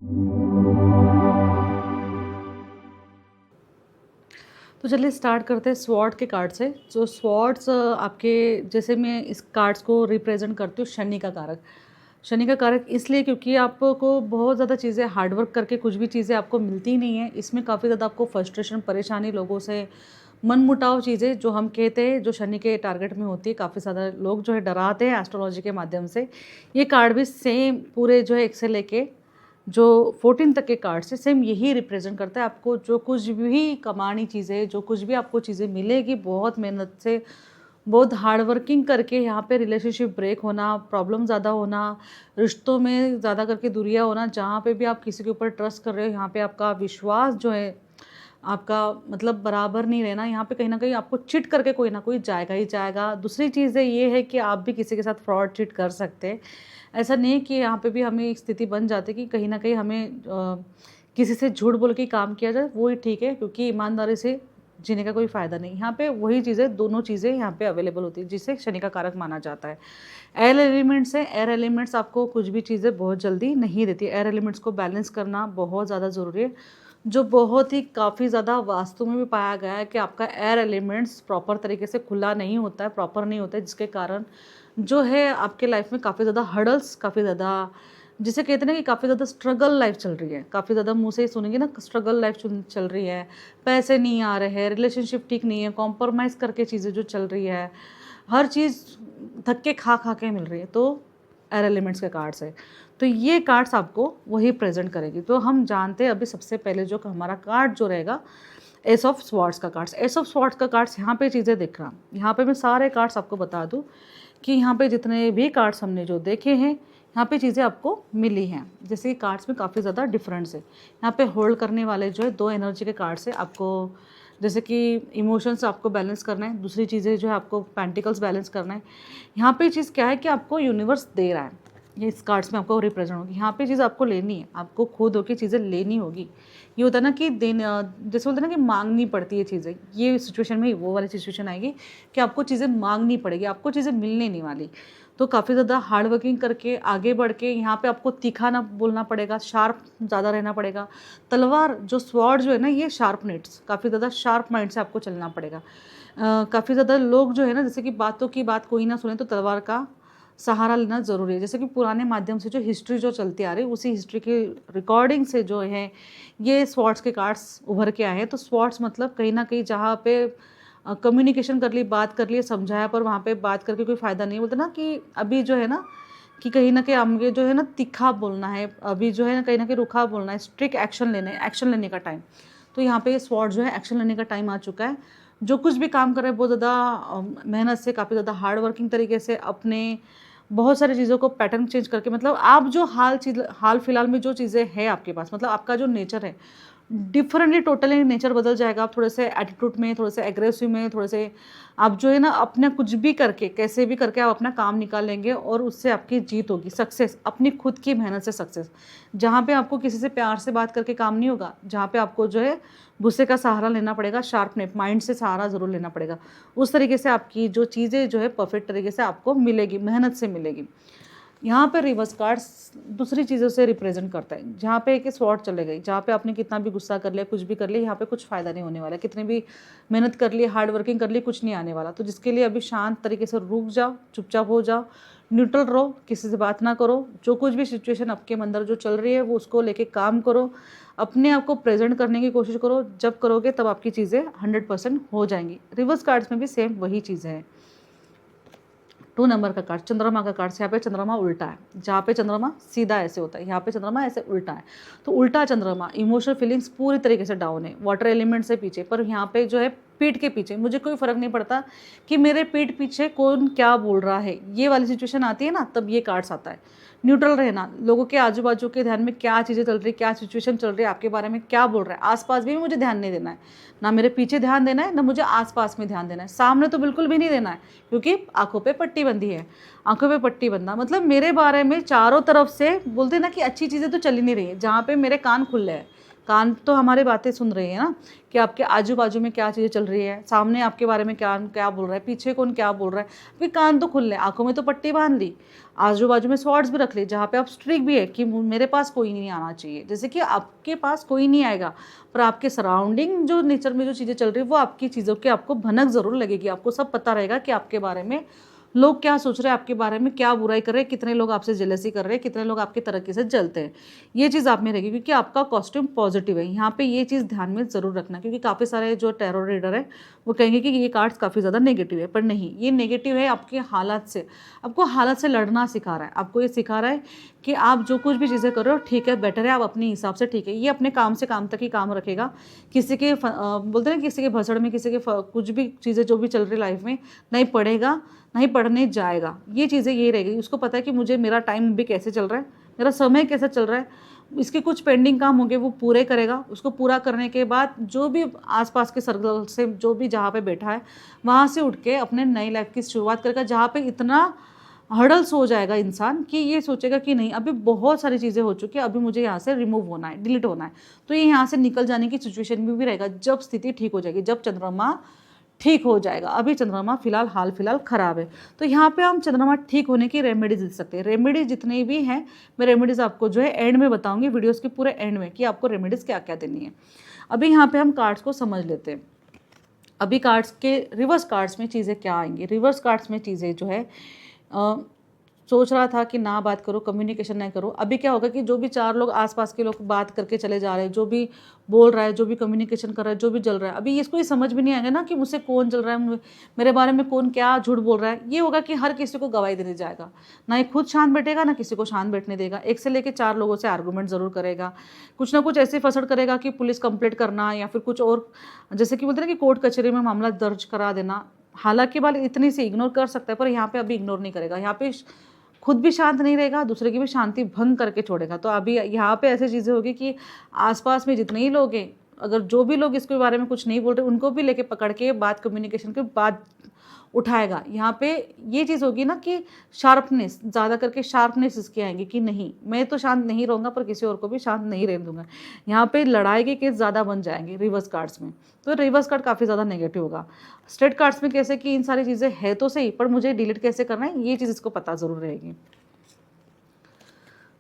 तो चलिए स्टार्ट करते हैं स्वॉर्ड के कार्ड से। जो स्वॉर्ड्स आपके, जैसे मैं इस कार्ड्स को रिप्रेजेंट करती हूँ शनि का कारक। शनि का कारक इसलिए क्योंकि आपको बहुत ज़्यादा चीज़ें हार्डवर्क करके कुछ भी चीज़ें आपको मिलती नहीं है। इसमें काफ़ी ज़्यादा आपको फ्रस्ट्रेशन, परेशानी, लोगों से मनमुटाव चीज़ें जो हम कहते हैं जो शनि के टारगेट में होती है, काफ़ी ज़्यादा लोग जो है डराते हैं एस्ट्रोलॉजी के माध्यम से। ये कार्ड भी सेम पूरे जो है एक से लेके जो 14 तक के कार्ड से सेम यही रिप्रेजेंट करता है। आपको जो कुछ भी कमानी चीज़ें, जो कुछ भी आपको चीज़ें मिलेगी, बहुत मेहनत से, बहुत हार्ड वर्किंग करके यहाँ पे रिलेशनशिप ब्रेक होना, प्रॉब्लम ज़्यादा होना, रिश्तों में ज़्यादा करके दूरियाँ होना, जहाँ पे भी आप किसी के ऊपर ट्रस्ट कर रहे हो, यहाँ पे आपका विश्वास जो है आपका मतलब बराबर नहीं रहना। यहाँ पे कहीं न कहीं आपको चिट करके कोई ना कोई जाएगा ही जाएगा। दूसरी चीज़ है ये है कि आप भी किसी के साथ फ्रॉड चिट कर सकते हैं। ऐसा नहीं है कि यहाँ पे भी हमें एक स्थिति बन जाती है कि कहीं न कहीं हमें किसी से झूठ बोल के काम किया जाए, वो ही ठीक है, क्योंकि ईमानदारी से जीने का कोई फ़ायदा नहीं। यहाँ पे वही चीज़ें, दोनों चीज़ें यहाँ पे अवेलेबल होती है, जिसे शनि का कारक माना जाता है। एयर एलिमेंट्स है, एयर एलिमेंट्स आपको कुछ भी चीज़ें बहुत जल्दी नहीं देती। एयर एलिमेंट्स को बैलेंस करना बहुत ज़्यादा ज़रूरी है, जो बहुत ही काफ़ी ज़्यादा वास्तु में भी पाया गया है कि आपका एयर एलिमेंट्स प्रॉपर तरीके से खुला नहीं होता है, प्रॉपर नहीं होता है, जिसके कारण जो है आपके लाइफ में काफ़ी ज़्यादा हर्डल्स, काफ़ी ज़्यादा जिसे कहते हैं ना कि काफ़ी ज़्यादा स्ट्रगल लाइफ चल रही है। काफ़ी ज़्यादा मुँह से ही सुनेंगे ना, स्ट्रगल लाइफ चल रही है, पैसे नहीं आ रहे हैं, रिलेशनशिप ठीक नहीं है, कॉम्प्रोमाइज़ करके चीज़ें जो चल रही है, हर चीज़ धक्के खा खा के मिल रही है। तो एयर एलिमेंट्स के कार्ड्स है, तो ये कार्ड्स आपको वही प्रेजेंट करेगी। तो हम जानते हैं अभी सबसे पहले जो हमारा कार्ड जो रहेगा, एस ऑफ स्वॉर्ड्स का कार्ड्स। एस ऑफ स्वॉर्ड्स का कार्ड्स यहाँ पे चीज़ें देख रहा, यहाँ पे मैं सारे कार्ड्स आपको बता दूँ कि यहाँ पे जितने भी कार्ड्स हमने जो देखे हैं, यहाँ पे चीज़ें आपको मिली हैं। जैसे कि कार्ड्स में काफ़ी ज़्यादा डिफरेंस है। यहाँ पे होल्ड करने वाले जो है 2 एनर्जी के कार्ड्स है। आपको जैसे कि इमोशंस आपको बैलेंस करना है, दूसरी चीज़ें जो है आपको पेंटिकल्स बैलेंस करना है। यहाँ पे चीज़ क्या है कि आपको यूनिवर्स दे रहा है, ये इस कार्ड्स में आपको रिप्रेजेंट होगी। यहाँ पे चीज़ आपको लेनी है, आपको खुद होकर चीज़ें लेनी होगी। ये होता है ना कि जैसे बोलते हैं ना कि मांगनी पड़ती है चीज़ें, ये सिचुएशन में वो वाली सिचुएशन आएगी कि आपको चीज़ें मांगनी पड़ेगी, आपको चीज़ें मिलने नहीं वाली। तो काफ़ी ज़्यादा हार्ड वर्किंग करके आगे बढ़ के यहाँ पे आपको तीखा ना बोलना पड़ेगा, शार्प ज़्यादा रहना पड़ेगा। तलवार जो स्वॉर्ड जो है ना, ये शार्प नेट्स, काफ़ी ज़्यादा शार्प माइंड से आपको चलना पड़ेगा। काफ़ी ज़्यादा लोग जो है ना, जैसे कि बातों की बात कोई ना सुने तो तलवार का सहारा लेना ज़रूरी है। जैसे कि पुराने माध्यम से जो हिस्ट्री जो चलती आ रही है, उसी हिस्ट्री की रिकॉर्डिंग से जो है ये स्वॉर्ड्स के कार्ड्स उभर के आए हैं। तो स्वॉर्ड्स मतलब कहीं ना कहीं जहाँ पे कम्युनिकेशन कर ली, बात कर ली, समझाया, पर वहाँ पे बात करके कोई फ़ायदा नहीं। बोलते ना कि अभी जो है ना कि कहीं ना कहीं हमें जो है ना तीखा बोलना है, अभी जो है ना कहीं ना कहीं रुखा बोलना है, स्ट्रिक्ट एक्शन लेने, एक्शन लेने का टाइम। तो यहाँ पे स्वॉर्ड जो है एक्शन लेने का टाइम आ चुका है। जो कुछ भी काम कर रहे हैं बहुत ज़्यादा मेहनत से, काफ़ी ज़्यादा हार्ड वर्किंग तरीके से, अपने बहुत सारी चीज़ों को पैटर्न चेंज करके, मतलब आप जो हाल फिलहाल में जो चीज़ें हैं आपके पास, मतलब आपका जो नेचर है डिफरेंटली, टोटली नेचर बदल जाएगा। आप थोड़े से एटीट्यूड में, थोड़े से एग्रेसिव में, थोड़े से आप जो है ना अपने कुछ भी करके, कैसे भी करके आप अपना काम निकाल लेंगे और उससे आपकी जीत होगी, सक्सेस, अपनी खुद की मेहनत से सक्सेस। जहाँ पे आपको किसी से प्यार से बात करके काम नहीं होगा, जहाँ पे आपको जो है गुस्से का सहारा लेना पड़ेगा, शार्पनेस माइंड से सहारा ज़रूर लेना पड़ेगा। उस तरीके से आपकी जो चीज़ें जो है परफेक्ट तरीके से आपको मिलेगी, मेहनत से मिलेगी। यहाँ पे रिवर्स कार्ड्स दूसरी चीज़ों से रिप्रेजेंट करता है। जहाँ पे एक स्वॉर्ड चले गई, जहाँ पे आपने कितना भी गुस्सा कर लिया, कुछ भी कर लिया, यहाँ पे कुछ फ़ायदा नहीं होने वाला। कितनी भी मेहनत कर ली, हार्ड वर्किंग कर ली, कुछ नहीं आने वाला। तो जिसके लिए अभी शांत तरीके से रुक जाओ, चुपचाप हो जाओ, न्यूट्रल रहो, किसी से बात ना करो। जो कुछ भी सिचुएशन आपके अंदर जो चल रही है वो उसको लेके काम करो, अपने आप को प्रेजेंट करने की कोशिश करो। जब करोगे तब आपकी चीज़ें 100% हो जाएंगी। रिवर्स कार्ड्स में भी सेम वही चीज़ें हैं। 2 नंबर का कार्ड, चंद्रमा का कार्ड। यहाँ पे चंद्रमा उल्टा है, जहाँ पे चंद्रमा सीधा ऐसे होता है, यहाँ पे चंद्रमा ऐसे उल्टा है। तो उल्टा चंद्रमा, इमोशनल फीलिंग्स पूरी तरीके से डाउन है, वाटर एलिमेंट से पीछे। पर यहाँ पे जो है पीठ के पीछे, मुझे कोई फ़र्क नहीं पड़ता कि मेरे पीठ पीछे कौन क्या बोल रहा है, ये वाली सिचुएशन आती है ना, तब ये कार्ड्स आता है। न्यूट्रल रहना, लोगों के आजू बाजू के ध्यान में क्या चीज़ें चल रही है, क्या सिचुएशन चल रही है, आपके बारे में क्या बोल रहा है, आसपास भी मुझे ध्यान नहीं देना है, ना मेरे पीछे ध्यान देना है, ना मुझे आसपास में ध्यान देना है, सामने तो बिल्कुल भी नहीं देना है, क्योंकि आंखों पे पट्टी बंधी है। आंखों पे पट्टी बंधना मतलब मेरे बारे में चारों तरफ से बोलते हैं ना कि अच्छी चीज़ें तो चल ही नहीं रही है, जहाँ पे मेरे कान खुले हैं, कान तो हमारे बातें सुन रहे हैं ना, कि आपके आजू बाजू में क्या चीज़ें चल रही है, सामने आपके बारे में क्या क्या बोल रहा है, पीछे कौन क्या बोल रहा है। फिर कान तो खुल ले, आंखों में तो पट्टी बांध ली, आजू बाजू में स्वॉर्ड्स भी रख ली, जहाँ पे आप स्ट्रिक भी है कि मेरे पास कोई नहीं आना चाहिए, जैसे कि आपके पास कोई नहीं आएगा, पर आपके सराउंडिंग जो नेचर में जो चीज़ें चल रही है वो आपकी चीज़ों की आपको भनक ज़रूर लगेगी। आपको सब पता रहेगा कि आपके बारे में लोग क्या सोच रहे हैं, आपके बारे में क्या बुराई कर रहे हैं, कितने लोग आपसे जेलसी कर रहे हैं, कितने लोग आपकी तरक्की से जलते हैं। ये चीज़ आप में रहेगी, क्योंकि आपका कॉस्ट्यूम पॉजिटिव है। यहाँ पे ये चीज़ ध्यान में ज़रूर रखना, क्योंकि काफ़ी सारे जो टैरो रीडर है वो कहेंगे कि ये कार्ड्स काफ़ी ज़्यादा नेगेटिव है, पर नहीं, ये नेगेटिव है आपके हालात से। आपको हालात से लड़ना सिखा रहा है, आपको ये सिखा रहा है कि आप जो कुछ भी चीज़ें कर रहे हो ठीक है, बेटर है, आप अपने हिसाब से ठीक है। ये अपने काम से काम तक ही काम रखेगा। किसी के बोलते हैं किसी के भसड़ में, किसी के कुछ भी चीज़ें जो भी चल रही लाइफ में नहीं पढ़ेगा, नहीं पढ़ने जाएगा। ये चीज़ें ये रहेगी, उसको पता है कि मुझे मेरा टाइम भी कैसे चल रहा है, मेरा समय कैसा चल रहा है, इसके कुछ पेंडिंग काम होंगे वो पूरे करेगा। उसको पूरा करने के बाद जो भी आसपास के सर्कल से जो भी जहाँ पे बैठा है वहाँ से उठ के अपने नई लाइफ की शुरुआत करेगा, जहाँ पे इतना हर्डल्स हो जाएगा इंसान कि ये सोचेगा कि नहीं, अभी बहुत सारी चीज़ें हो चुकी है, अभी मुझे यहाँ से रिमूव होना है, डिलीट होना है। तो ये यहाँ से निकल जाने की सिचुएशन में भी रहेगा जब स्थिति ठीक हो जाएगी, जब चंद्रमा ठीक हो जाएगा। अभी चंद्रमा फिलहाल हाल फिलहाल ख़राब है, तो यहाँ पे हम चंद्रमा ठीक होने की रेमेडीज दे सकते हैं। रेमेडीज जितनी भी हैं, मैं रेमेडीज़ आपको जो है एंड में बताऊंगी, वीडियोस के पूरे एंड में, कि आपको रेमेडीज़ क्या क्या देनी है। अभी यहाँ पे हम कार्ड्स को समझ लेते हैं। अभी कार्ड्स के रिवर्स कार्ड्स में चीज़ें क्या आएंगी। रिवर्स कार्ड्स में चीज़ें जो है सोच रहा था कि ना बात करो, कम्युनिकेशन नहीं करो। अभी क्या होगा कि जो भी 4 लोग आसपास के लोग बात करके चले जा रहे हैं, जो भी बोल रहा है, जो भी कम्युनिकेशन कर रहा है, जो भी जल रहा है, अभी इसको ये समझ भी नहीं आएगा ना कि मुझसे कौन जल रहा है, मेरे बारे में कौन क्या झूठ बोल रहा है। ये होगा कि हर किसी को गवाही देने जाएगा, ना ही खुद शांत बैठेगा, ना किसी को शांत बैठने देगा। 1 से लेकर 4 लोगों से आर्गूमेंट ज़रूर करेगा, कुछ ना कुछ ऐसे फसड़ करेगा कि पुलिस कंप्लेंट करना, या फिर कुछ और, जैसे कि बोलते हैं कि कोर्ट कचहरी में मामला दर्ज करा देना। हालांकि बात इतनी से इग्नोर कर सकता है, पर यहाँ पे अभी इग्नोर नहीं करेगा। यहाँ पे खुद भी शांत नहीं रहेगा, दूसरे की भी शांति भंग करके छोड़ेगा। तो अभी यहाँ पे ऐसी चीज़ें होगी कि आसपास में जितने ही लोग हैं, अगर जो भी लोग इसके बारे में कुछ नहीं बोल रहे, उनको भी लेके पकड़ के बात कम्युनिकेशन के बाद उठाएगा। यहाँ पे ये चीज़ होगी ना कि शार्पनेस, ज़्यादा करके शार्पनेस इसकी आएंगी कि नहीं, मैं तो शांत नहीं रहूँगा, पर किसी और को भी शांत नहीं रहने दूंगा। यहाँ पे लड़ाई के केस ज़्यादा बन जाएंगे रिवर्स कार्ड्स में, तो रिवर्स कार्ड काफ़ी ज़्यादा नेगेटिव होगा। स्ट्रेट कार्ड्स में कैसे कि इन सारी चीज़ें है तो सही, पर मुझे डिलीट कैसे करना है, ये चीज़ इसको पता ज़रूर रहेगी।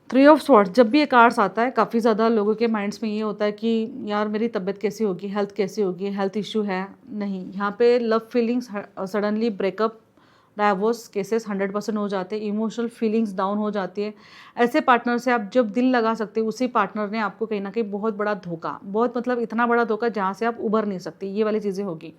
3 ऑफ स्वॉर्ड्स, जब भी ये कार्ड्स आता है, काफ़ी ज़्यादा लोगों के माइंड्स में ये होता है कि यार मेरी तबीयत कैसी होगी, हेल्थ कैसी होगी, हेल्थ इशू है। नहीं, यहाँ पे love feelings suddenly breakup, divorce cases 100% हो जाते हैं, इमोशनल फीलिंग्स डाउन हो जाती है। ऐसे पार्टनर से आप जब दिल लगा सकते हैं, उसी पार्टनर ने आपको कहीं ना कहीं बहुत बड़ा धोखा, बहुत मतलब इतना बड़ा धोखा जहाँ से आप उबर नहीं सकते, ये वाली चीज़ें होगी।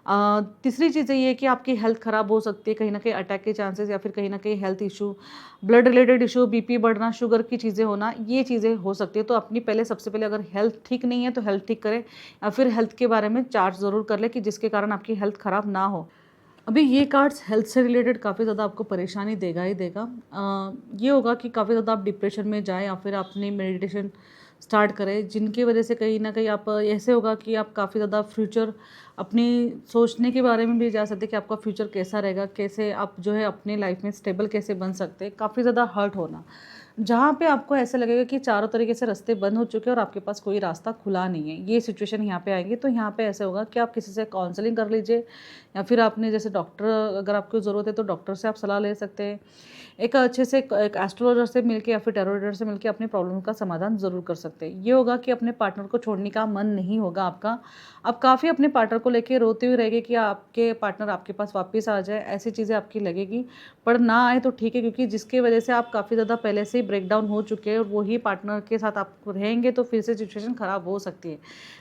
तीसरी चीज़ ये है कि आपकी हेल्थ ख़राब हो सकती है, कहीं ना कहीं अटैक के चांसेस, या फिर कहीं ना कहीं health issue, blood related issue, BP बढ़ना, शुगर की चीज़ें होना, ये चीज़ें हो सकती है। तो अपनी पहले सबसे पहले अगर हेल्थ ठीक नहीं है तो हेल्थ ठीक करें, या फिर हेल्थ के बारे में चार्ट ज़रूर कर ले कि जिसके कारण आपकी हेल्थ ख़राब ना हो। अभी ये कार्ड्स हेल्थ से रिलेटेड काफ़ी ज़्यादा आपको परेशानी देगा ही देगा। ये होगा कि काफ़ी ज़्यादा आप डिप्रेशन में जाएँ, या फिर अपनी मेडिटेशन स्टार्ट करें, जिनकी वजह से कहीं ना कहीं आप ऐसे होगा कि आप काफ़ी ज़्यादा फ्यूचर अपनी सोचने के बारे में भी जा सकते हैं कि आपका फ्यूचर कैसा रहेगा, कैसे आप जो है अपनी लाइफ में स्टेबल कैसे बन सकते हैं। काफ़ी ज़्यादा हर्ट होना, जहाँ पे आपको ऐसा लगेगा कि चारों तरीके से रास्ते बंद हो चुके हैं और आपके पास कोई रास्ता खुला नहीं है, ये सिचुएशन यहाँ पे आएगी। तो यहाँ पे ऐसे होगा कि आप किसी से काउंसलिंग कर लीजिए, या फिर आपने जैसे डॉक्टर, अगर आपको ज़रूरत है तो डॉक्टर से आप सलाह ले सकते हैं। एक अच्छे से एक एस्ट्रोलॉजर से मिलके या फिर टैरो रीडर से मिलके अपने प्रॉब्लम का समाधान ज़रूर कर सकते हैं। ये होगा कि अपने पार्टनर को छोड़ने का मन नहीं होगा आपका। आप काफ़ी अपने पार्टनर को लेके रोते हुए रहेंगे कि आपके पार्टनर आपके पास वापस आ जाए, ऐसी चीज़ें आपकी लगेगी। पर ना आए तो ठीक है, क्योंकि जिसकी वजह से आप काफ़ी ज़्यादा पहले से ही ब्रेक डाउन हो चुके हैं, और वही पार्टनर के साथ आप रहेंगे तो फिर से सिचुएशन ख़राब हो सकती है।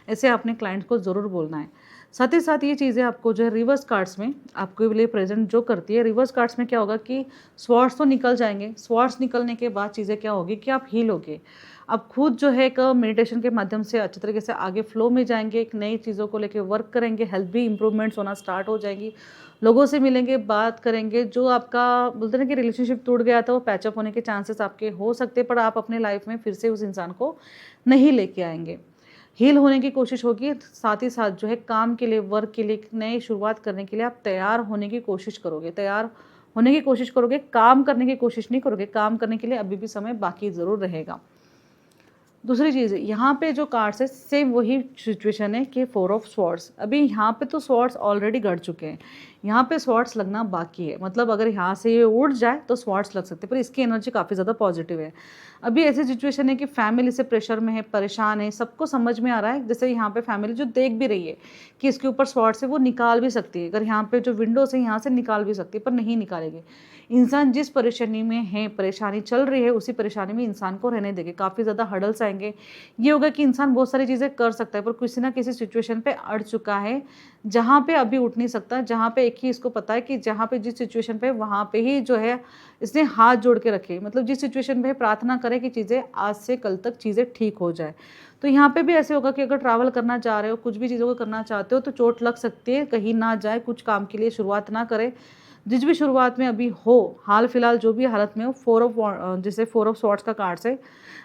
ऐसे अपने क्लाइंट को ज़रूर बोलना है। साथ ही साथ ये चीज़ें आपको जो है रिवर्स कार्ड्स में आपके लिए प्रेजेंट जो करती है, रिवर्स कार्ड्स में क्या होगा कि स्वॉर्ड्स तो निकल जाएंगे। स्वॉर्ड्स निकलने के बाद चीज़ें क्या होगी कि आप हील होगे, आप खुद जो है एक मेडिटेशन के माध्यम से अच्छे तरीके से आगे फ्लो में जाएंगे, एक नई चीज़ों को लेकर वर्क करेंगे, हेल्थ भी इंप्रूवमेंट्स होना स्टार्ट हो जाएंगी, लोगों से मिलेंगे, बात करेंगे। जो आपका बोलते हैं ना कि रिलेशनशिप टूट गया था, वो पैचअप होने के चांसेस आपके हो सकते हैं, पर आप अपने लाइफ में फिर से उस इंसान को नहीं लेके आएंगे। हील होने की कोशिश होगी। साथ ही साथ जो है काम के लिए, वर्क के लिए, एक नई शुरुआत करने के लिए आप तैयार होने की कोशिश करोगे, तैयार होने की कोशिश करोगे, काम करने की कोशिश नहीं करोगे। काम करने के लिए अभी भी समय बाकी ज़रूर रहेगा। दूसरी चीज़ है, यहाँ पे जो कार्ड्स है सेम वही सिचुएशन है कि 4 ऑफ स्वॉर्ड्स। अभी यहाँ पे तो स्वॉर्ड्स ऑलरेडी गड़ चुके हैं, यहाँ पे स्वॉर्ड्स लगना बाकी है। मतलब अगर यहाँ से ये उड़ जाए तो स्वॉर्ड्स लग सकते हैं, पर इसकी एनर्जी काफ़ी ज़्यादा पॉजिटिव है। अभी ऐसी सिचुएशन है कि फैमिली से प्रेशर में है, परेशान है, सबको समझ में आ रहा है। जैसे यहाँ पे फैमिली जो देख भी रही है कि इसके ऊपर स्वॉर्ड्स है, वो निकाल भी सकती है। अगर यहाँ पे जो विंडोज है यहाँ से निकाल भी सकती है, पर नहीं निकालेगी। इंसान जिस परेशानी में है, परेशानी चल रही है, उसी परेशानी में इंसान को रहने देंगे। काफ़ी ज़्यादा हर्डल्स आएंगे। ये होगा कि इंसान बहुत सारी चीज़ें कर सकता है, पर किसी ना किसी सिचुएशन पे अड़ चुका है, जहाँ पे अभी उठ नहीं सकता। जहाँ पे एक ही इसको पता है कि जहाँ पे जिस सिचुएशन पे, वहाँ पे ही जो है इसने हाथ जोड़ के रखे। मतलब जिस सिचुएशन पे प्रार्थना करे कि चीज़ें आज से कल तक चीज़ें ठीक हो जाए। तो यहाँ पे भी ऐसे होगा कि अगर ट्रैवल करना चाह रहे हो, कुछ भी चीज़ों को करना चाहते हो, तो चोट लग सकती है, कहीं ना जाए, कुछ काम के लिए शुरुआत ना करें। जिस भी शुरुआत में अभी हो, हाल फिलहाल जो भी हालत में हो, जैसे 4 ऑफ स्वॉर्ड्स का कार्ड्स है।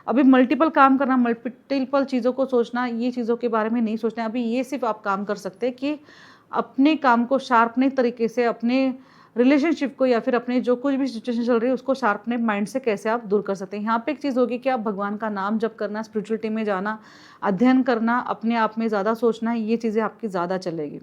अभी मल्टीपल काम करना, मल्टीपल चीज़ों को सोचना, ये चीज़ों के बारे में नहीं सोचना है। अभी ये सिर्फ आप काम कर सकते हैं कि अपने काम को शार्पने तरीके से, अपने रिलेशनशिप को या फिर अपने जो कुछ भी सिचुएशन चल रही है उसको शार्पने माइंड से कैसे आप दूर कर सकते हैं। यहाँ पे एक चीज़ होगी कि आप भगवान का नाम जप करना, स्पिरिचुअलिटी में जाना, अध्ययन करना, अपने आप में ज़्यादा सोचना, ये चीज़ें आपकी ज़्यादा चलेगी।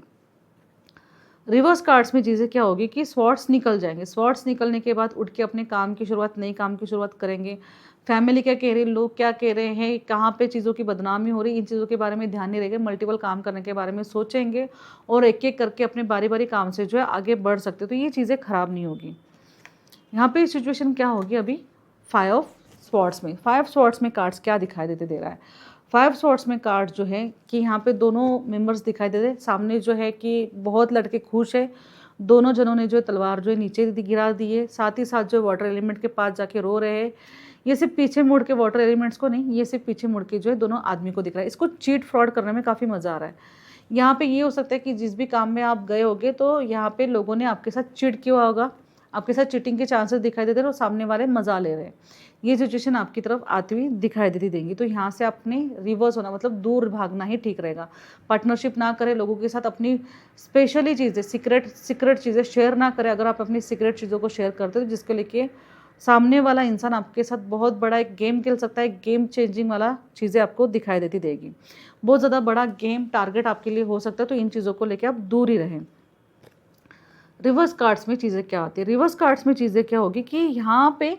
रिवर्स कार्ड्स में चीज़ें क्या होगी कि स्वॉर्ड्स निकल जाएंगे। स्वॉर्ड्स निकलने के बाद उठ के अपने काम की शुरुआत, नई काम की शुरुआत करेंगे। फैमिली क्या कह रही है, लोग क्या कह रहे हैं, कहाँ पे चीज़ों की बदनामी हो रही है, इन चीज़ों के बारे में ध्यान नहीं रहेगा। मल्टीपल काम करने के बारे में सोचेंगे और एक एक करके अपने बारी बारी काम से जो है आगे बढ़ सकते। तो ये चीज़ें ख़राब नहीं होगी। यहाँ पे सिचुएशन क्या होगी अभी 5 ऑफ स्वॉर्ड्स में। 5 स्वॉर्ड्स में कार्ड्स क्या दिखाई देते दे रहा है। 5 स्वॉर्ड्स में कार्ड जो है कि यहाँ पे दोनों मेंबर्स दिखाई दे रहे हैं। सामने जो है कि बहुत लड़के खुश है, दोनों जनों ने जो है तलवार जो है नीचे गिरा दी है। साथ ही साथ जो वाटर एलिमेंट के पास जाके रो रहे हैं। ये सिर्फ पीछे मुड़ के वाटर एलिमेंट्स को नहीं, ये सिर्फ पीछे मुड़ के जो है दोनों आदमी को दिख रहा है। इसको चीट फ्रॉड करने में काफ़ी मज़ा आ रहा है। यहाँ पे ये हो सकता है कि जिस भी काम में आप गए होगे तो यहाँ पे लोगों ने आपके साथ चीट किया होगा, आपके साथ चीटिंग के चांसेस दिखाई देते हैं और सामने वाले मज़ा ले रहे हैं। ये सिचुएशन आपकी तरफ आती हुई दिखाई देती देंगी। तो यहाँ से आपने रिवर्स होना, मतलब दूर भागना ही ठीक रहेगा। पार्टनरशिप ना करें लोगों के साथ, अपनी स्पेशली चीज़ें, सीक्रेट चीज़ें शेयर ना करें। अगर आप अपनी सीक्रेट चीज़ों को शेयर करते हो जिसके लेके सामने वाला इंसान आपके साथ बहुत बड़ा एक गेम खेल सकता है, गेम चेंजिंग वाला चीज़ें आपको दिखाई देती देगी। बहुत ज़्यादा बड़ा गेम टारगेट आपके लिए हो सकता है, तो इन चीज़ों को लेकर आप दूर ही रहें। रिवर्स कार्ड्स में चीज़ें क्या आती है, रिवर्स कार्ड्स में चीज़ें क्या होगी कि यहाँ पे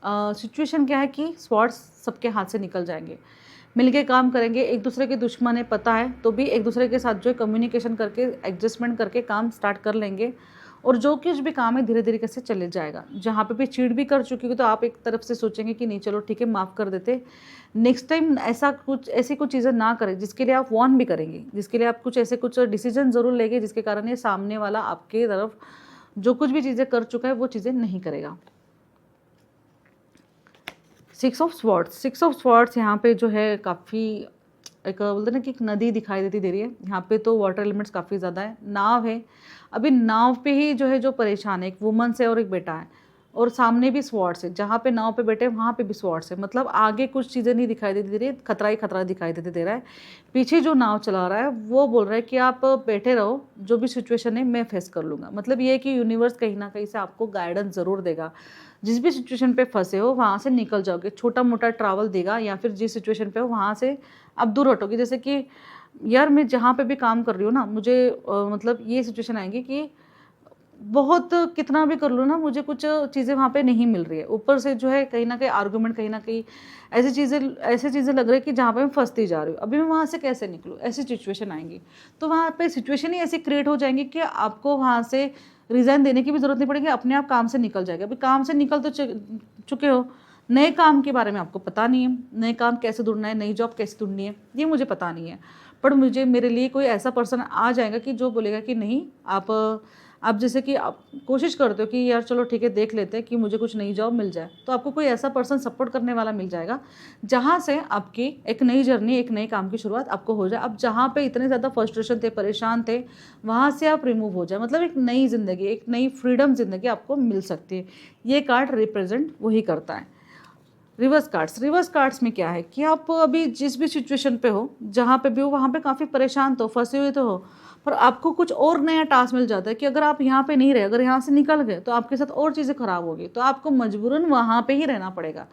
सिचुएशन क्या है कि स्वॉर्ड्स सबके हाथ से निकल जाएंगे। मिलके काम करेंगे, एक दूसरे के दुश्मन है पता है, तो भी एक दूसरे के साथ जो है कम्युनिकेशन करके, एडजस्टमेंट करके काम स्टार्ट कर लेंगे और जो कुछ भी काम है धीरे धीरे कैसे चले जाएगा। जहाँ पे भी चीट भी कर चुकी हो तो आप एक तरफ से सोचेंगे कि नहीं चलो ठीक है, माफ़ कर देते, नेक्स्ट टाइम ऐसी कुछ चीज़ें ना करें, जिसके लिए आप वार्न भी करेंगे, जिसके लिए आप कुछ डिसीजन ज़रूर लेंगे, जिसके कारण ये सामने वाला आपके तरफ जो कुछ भी चीज़ें कर चुका है वो चीज़ें नहीं करेगा। 6 ऑफ स्वॉर्ड्स यहाँ पे जो है काफ़ी एक बोलते ना कि एक नदी दिखाई देती दे रही है। यहाँ पे तो वाटर एलिमेंट्स काफ़ी ज़्यादा है, नाव है। अभी नाव पे ही जो परेशान है, एक वुमन्स है और एक बेटा है, और सामने भी स्वॉर्ड्स है। जहाँ पे नाव पे बैठे हैं वहाँ पे भी स्वॉर्ड्स है। मतलब आगे कुछ चीज़ें नहीं दिखाई देती दे रही है, खतरा ही खतरा दिखाई देते दे रहा है। पीछे जो नाव चला रहा है वो बोल रहा है कि आप बैठे रहो, जो भी सिचुएशन है मैं फेस कर लूँगा। मतलब ये है कि यूनिवर्स कहीं ना कहीं से आपको गाइडेंस ज़रूर देगा। जिस भी सिचुएशन पे फंसे हो वहाँ से निकल जाओगे, छोटा मोटा ट्रैवल देगा, या फिर जिस सिचुएशन पे हो वहाँ से आप दूर हटोगे। जैसे कि यार मैं जहाँ पे भी काम कर रही हूँ ना, मुझे मतलब ये सिचुएशन आएगी कि बहुत कितना भी कर लूँ ना, मुझे कुछ चीज़ें वहाँ पे नहीं मिल रही है। ऊपर से जो है कहीं ना कहीं आर्गूमेंट, कहीं ना कहीं ऐसी चीज़ें लग रही है कि जहाँ पे मैं फंसती जा रही हूँ। अभी मैं वहाँ से कैसे निकलूँ, ऐसी सिचुएशन आएंगी। तो वहाँ पे सिचुएशन ही ऐसी क्रिएट हो जाएंगी कि आपको वहाँ से रिज़ाइन देने की भी ज़रूरत नहीं पड़ेगी, अपने आप काम से निकल जाएगा। अभी काम से निकल तो चुके हो, नए काम के बारे में आपको पता नहीं है, नए काम कैसे ढूंढना है, नई जॉब कैसे ढूंढनी है, ये मुझे पता नहीं है। पर मेरे लिए कोई ऐसा पर्सन आ जाएगा कि जो बोलेगा कि नहीं, आप जैसे कि आप कोशिश करते हो कि यार चलो ठीक है देख लेते हैं कि मुझे कुछ नई जॉब मिल जाए, तो आपको कोई ऐसा पर्सन सपोर्ट करने वाला मिल जाएगा जहाँ से आपकी एक नई जर्नी, एक नए काम की शुरुआत आपको हो जाए। अब जहाँ पे इतने ज़्यादा फ्रस्ट्रेशन थे, परेशान थे, वहाँ से आप रिमूव हो जाए। मतलब एक नई ज़िंदगी, एक नई फ्रीडम ज़िंदगी आपको मिल सकती है। ये कार्ड रिप्रेजेंट वही करता है। रिवर्स कार्ड्स में क्या है कि आप अभी जिस भी सिचुएशन पे हो, जहाँ पे भी हो, वहाँ पे काफ़ी परेशान तो, फंसे हुए तो हो, पर आपको कुछ और नया टास्क मिल जाता है कि अगर आप यहाँ पे नहीं रहे, अगर यहाँ से निकल गए तो आपके साथ और चीज़ें खराब होगी, तो आपको मजबूरन वहाँ पे ही रहना पड़ेगा।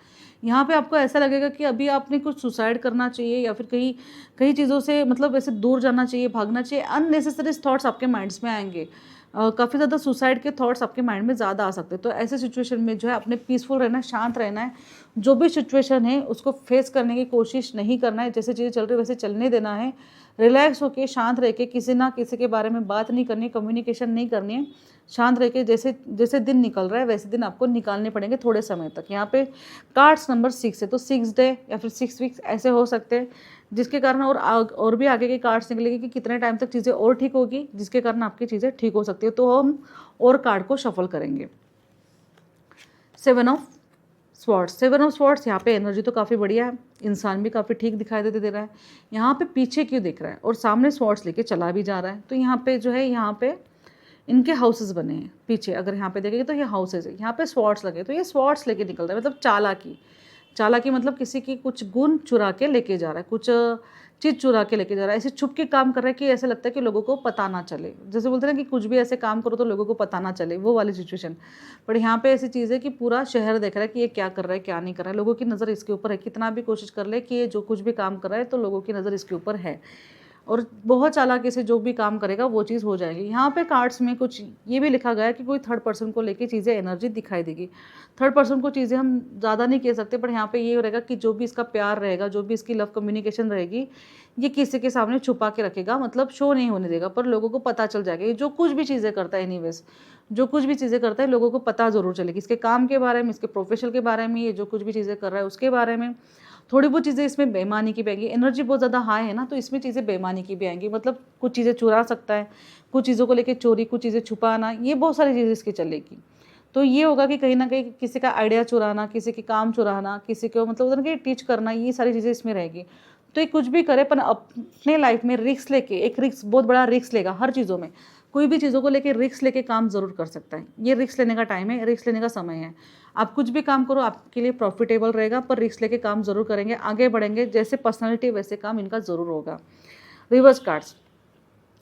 यहाँ पे आपको ऐसा लगेगा कि अभी आपने कुछ सुसाइड करना चाहिए या फिर कहीं कई चीज़ों से मतलब ऐसे दूर जाना चाहिए, भागना चाहिए। अननेसेसरी थॉट्स आपके माइंड्स में आएंगे, काफ़ी ज़्यादा सुसाइड के थॉट्स आपके माइंड में ज़्यादा आ सकते हैं। तो ऐसे सिचुएशन में जो है अपने पीसफुल रहना है, शांत रहना है। जो भी सिचुएशन है उसको फेस करने की कोशिश नहीं करना है, जैसे चीज़ें चल रही है वैसे चलने देना है। रिलैक्स होके शांत रह के किसी ना किसी के बारे में बात नहीं करनी, कम्युनिकेशन नहीं करनी है। शांत रह के जैसे जैसे दिन निकल रहा है वैसे दिन आपको निकालने पड़ेंगे थोड़े समय तक। यहाँ पे कार्ड्स नंबर 6 है, तो 6 डे या फिर 6 वीक्स ऐसे हो सकते हैं, जिसके कारण और भी आगे के कार्ड्स निकलेंगे कि कितने टाइम तक चीज़ें और ठीक होगी, जिसके कारण आपकी चीज़ें ठीक हो सकती है। तो हम और कार्ड को शफल करेंगे। 7 ऑफ स्वॉर्ड्स, 7 ऑफ स्वॉर्ड्स, यहाँ पे एनर्जी तो काफ़ी बढ़िया है, इंसान भी काफ़ी ठीक दिखाई दे रहा है। यहाँ पे पीछे क्यों दिख रहा है और सामने स्वॉर्ड्स लेके चला भी जा रहा है। तो यहाँ पे जो है, यहाँ पे इनके हाउसेस बने हैं पीछे, अगर यहाँ पे देखेंगे तो ये हाउसेस है, यहाँ पे स्वॉर्ड्स लगे, तो ये स्वॉर्ड्स लेके निकल रहा है, मतलब चालाकी। चालाकी मतलब किसी की कुछ गुण चुरा के लेके जा रहा है, कुछ चीज़ चुरा के लेके जा रहा है, ऐसे छुप के काम कर रहा है कि ऐसा लगता है कि लोगों को पता ना चले। जैसे बोलते हैं ना कि कुछ भी ऐसे काम करो तो लोगों को पता ना चले, वो वाली सिचुएशन। बट यहाँ पे ऐसी चीज़ है कि पूरा शहर देख रहा है कि ये क्या कर रहा है, क्या नहीं कर रहा है। लोगों की नज़र इसके ऊपर है, कितना भी कोशिश कर ले कि ये जो कुछ भी काम कर रहा है तो लोगों की नज़र इसके ऊपर है, और बहुत चालाकी से जो भी काम करेगा वो चीज़ हो जाएगी। यहाँ पे कार्ड्स में कुछ ये भी लिखा गया है कि कोई थर्ड पर्सन को लेके चीज़ें एनर्जी दिखाई देगी। थर्ड पर्सन को चीज़ें हम ज़्यादा नहीं कह सकते, पर यहाँ पे ये रहेगा कि जो भी इसका प्यार रहेगा, जो भी इसकी लव कम्युनिकेशन रहेगी, ये किसी के सामने छुपा के रखेगा, मतलब शो नहीं होने देगा, पर लोगों को पता चल जाएगा। ये जो कुछ भी चीज़ें करता है, एनीवेज जो कुछ भी चीज़ें करता है लोगों को पता ज़रूर चलेगी, इसके काम के बारे में, इसके प्रोफेशन के बारे में, ये जो कुछ भी चीज़ें कर रहा है उसके बारे में। थोड़ी बहुत चीज़ें इसमें बेईमानी की भी आएंगी, एनर्जी बहुत ज़्यादा हाई है ना, तो इसमें चीज़ें बेईमानी की भी आएंगी, मतलब कुछ चीज़ें चुरा सकता है, कुछ चीज़ों को लेके चोरी, कुछ चीज़ें छुपाना, ये बहुत सारी चीज़ें इसकी चलेगी। तो ये होगा कि कहीं ना कहीं किसी का आइडिया चुराना, किसी के काम चुराना, किसी को मतलब उधर के टीच करना, ये सारी चीज़ें इसमें रहेगी। तो ये कुछ भी करे पर अपने लाइफ में रिस्क लेके, एक रिस्क, बहुत बड़ा रिस्क लेगा हर चीज़ों में, कोई भी चीज़ों को लेके रिस्क लेके काम ज़रूर कर सकता है। ये रिस्क लेने का टाइम है, रिस्क लेने का समय है। आप कुछ भी काम करो आपके लिए प्रॉफिटेबल रहेगा, पर रिस्क लेके काम ज़रूर करेंगे, आगे बढ़ेंगे, जैसे पर्सनैलिटी वैसे काम इनका ज़रूर होगा। रिवर्स कार्ड्स,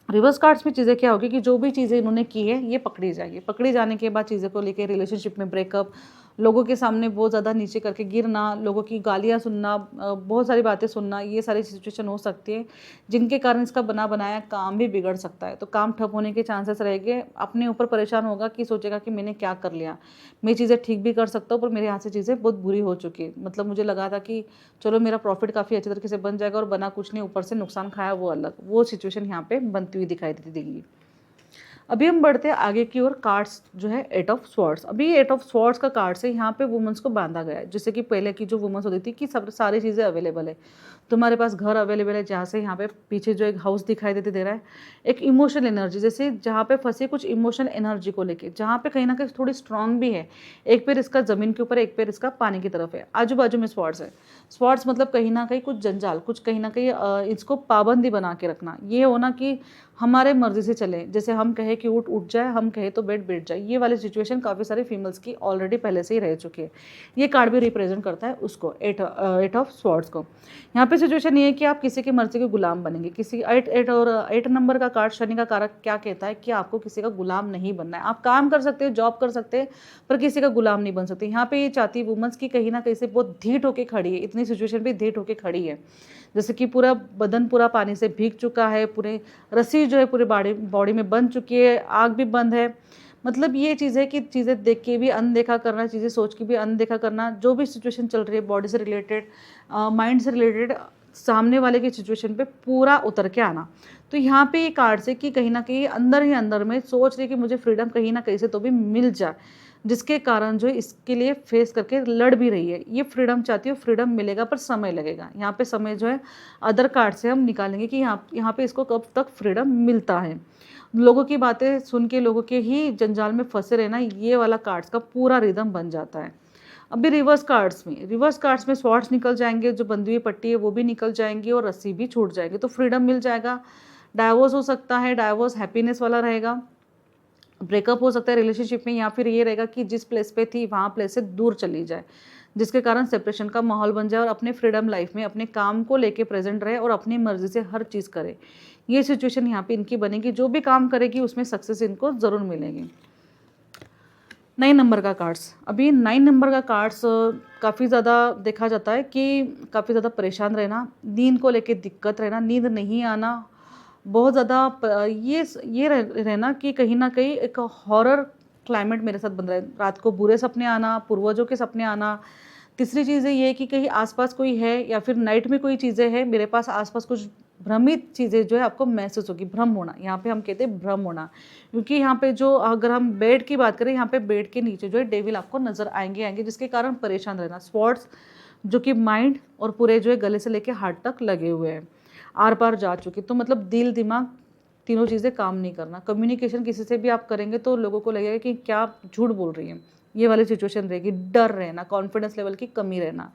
रिवर्स कार्ड्स में चीज़ें क्या होगी कि जो भी चीज़ें इन्होंने की है ये पकड़ी जाएगी। पकड़ी जाने के बाद चीज़ों को लेके रिलेशनशिप में ब्रेकअप, लोगों के सामने बहुत ज़्यादा नीचे करके गिरना, लोगों की गालियाँ सुनना, बहुत सारी बातें सुनना, ये सारी सिचुएशन हो सकती है, जिनके कारण इसका बना बनाया काम भी बिगड़ सकता है। तो काम ठप होने के चांसेस रहेंगे, अपने ऊपर परेशान होगा कि सोचेगा कि मैंने क्या कर लिया, मैं चीज़ें ठीक भी कर सकता हूँ पर मेरे यहाँ से चीज़ें बहुत बुरी हो चुकी है। मतलब मुझे लगा था कि चलो मेरा प्रॉफिट काफ़ी अच्छी तरीके से बन जाएगा और बना कुछ नहीं, ऊपर से नुकसान खाया वो अलग, वो सिचुएशन यहाँ पे बनती हुई दिखाई देगी। अभी हम बढ़ते हैं आगे की ओर। कार्ड्स जो है 8 ऑफ स्वॉर्ड्स, अभी 8 ऑफ स्वॉर्ड्स का कार्ड्स है, यहाँ पे वुमेन्स को बांधा गया है। जैसे कि पहले की जो वुमेन्स होती थी कि सब सारी चीज़ें अवेलेबल है, तुम्हारे पास घर अवेलेबल है, जहाँ से यहाँ पे पीछे जो एक हाउस दिखाई दे रहा है, एक इमोशनल एनर्जी, जैसे जहाँ पे फंसी कुछ इमोशनल एनर्जी को लेके, जहाँ पे कहीं ना कहीं थोड़ी स्ट्रांग भी है, एक पैर इसका ज़मीन के ऊपर, एक पैर इसका पानी की तरफ है, आजू बाजू में स्वॉर्ड्स है। स्वॉर्ड्स मतलब कहीं ना कहीं कुछ जंजाल, कुछ कहीं ना कहीं इसको पाबंदी बना के रखना, ये होना कि हमारे मर्जी से चले, जैसे हम कहे कि उठ उठ जाए, हम कहे तो बैठ बैठ जाए, ये वाली सिचुएशन काफ़ी सारी फीमेल्स की ऑलरेडी पहले से ही रह चुकी है। ये कार्ड भी रिप्रेजेंट करता है उसको, 8 ऑफ स्वॉर्ड्स को। यहाँ पे सिचुएशन ये है कि आप किसी की मर्जी के गुलाम बनेंगे, किसी 8 नंबर का कार्ड, शनि का कारक क्या कहता है कि आपको किसी का गुलाम नहीं बनना है। आप काम कर सकते हैं, जॉब कर सकते हैं, पर किसी का गुलाम नहीं बन सकते। यहाँ पे ये चाहती वुमेन्स की कहीं ना कहीं से बहुत धीट होके खड़ी है, इतनी सिचुएशन भी धीट होके खड़ी है, जैसे कि पूरा बदन पूरा पानी से भीग चुका है, पूरे रस्सी जो है पूरे बॉडी में बन चुकी है, आग भी बंद है। मतलब ये चीज़ है कि चीज़ें देख के भी अनदेखा करना, चीज़ें सोच के भी अनदेखा करना, जो भी सिचुएशन चल रही है बॉडी से रिलेटेड, माइंड से रिलेटेड, सामने वाले की सिचुएशन पे पूरा उतर के आना। तो यहाँ पे ये कार्ड से कि कहीं ना कहीं अंदर ही अंदर में सोच रही कि मुझे फ्रीडम कहीं ना कहीं से तो भी मिल जाए, जिसके कारण जो है इसके लिए फेस करके लड़ भी रही है। ये फ्रीडम चाहती है, फ्रीडम मिलेगा पर समय लगेगा। यहाँ पे समय जो है अदर कार्ड से हम निकालेंगे कि यहाँ पे इसको कब तक फ्रीडम मिलता है। लोगों की बातें सुन के लोगों के ही जंजाल में फंसे रहना, ये वाला कार्ड्स का पूरा रिदम बन जाता है। अभी रिवर्स कार्ड्स में स्वॉर्ड्स निकल जाएंगे, जो बंधी हुई पट्टी है वो भी निकल जाएंगी और रस्सी भी छूट जाएगी, तो फ्रीडम मिल जाएगा। डाइवोर्स हो सकता है, डाइवोर्स हैप्पीनेस वाला रहेगा, ब्रेकअप हो सकता है रिलेशनशिप में, या फिर ये रहेगा कि जिस प्लेस पे थी वहाँ प्लेस से दूर चली जाए, जिसके कारण सेपरेशन का माहौल बन जाए और अपने फ्रीडम लाइफ में अपने काम को लेके प्रेजेंट रहे और अपनी मर्जी से हर चीज़ करे। ये सिचुएशन यहाँ पे इनकी बनेगी, जो भी काम करेगी उसमें सक्सेस इनको ज़रूर मिलेगी। 9 नंबर का कार्ड्स, अभी 9 नंबर का कार्ड्स काफ़ी ज़्यादा देखा जाता है कि काफ़ी ज़्यादा परेशान रहना, नींद को लेके दिक्कत रहना, नींद नहीं आना, बहुत ज़्यादा ये रहना कि कहीं न कहीं एक हॉरर क्लाइमेट मेरे साथ बन रहा है। रात को बुरे सपने आना, पूर्वजों के सपने आना। तीसरी चीज़ ये है कि कहीं आस-पास कोई है या फिर नाइट में कोई चीज़ें हैं, मेरे पास आस-पास कुछ भ्रमित चीज़ें जो है आपको महसूस होगी, भ्रम होना, यहाँ पे हम कहते हैं भ्रम होना। क्योंकि यहाँ पे जो अगर हम बेड की बात करें, यहाँ पे बेड के नीचे जो है डेविल आपको नज़र आएँगे जिसके कारण परेशान रहना। स्पॉट्स जो कि माइंड और पूरे जो है गले से लेके हार्ट तक लगे हुए हैं, आर-पार जा चुके। तो मतलब दिल, दिमाग तीनों चीज़ें काम नहीं करना। कम्युनिकेशन किसी से भी आप करेंगे तो लोगों को लगेगा कि क्या आप झूठ बोल रही हैं। ये वाली सिचुएशन रहेगी, डर रहना, कॉन्फिडेंस लेवल की कमी रहना।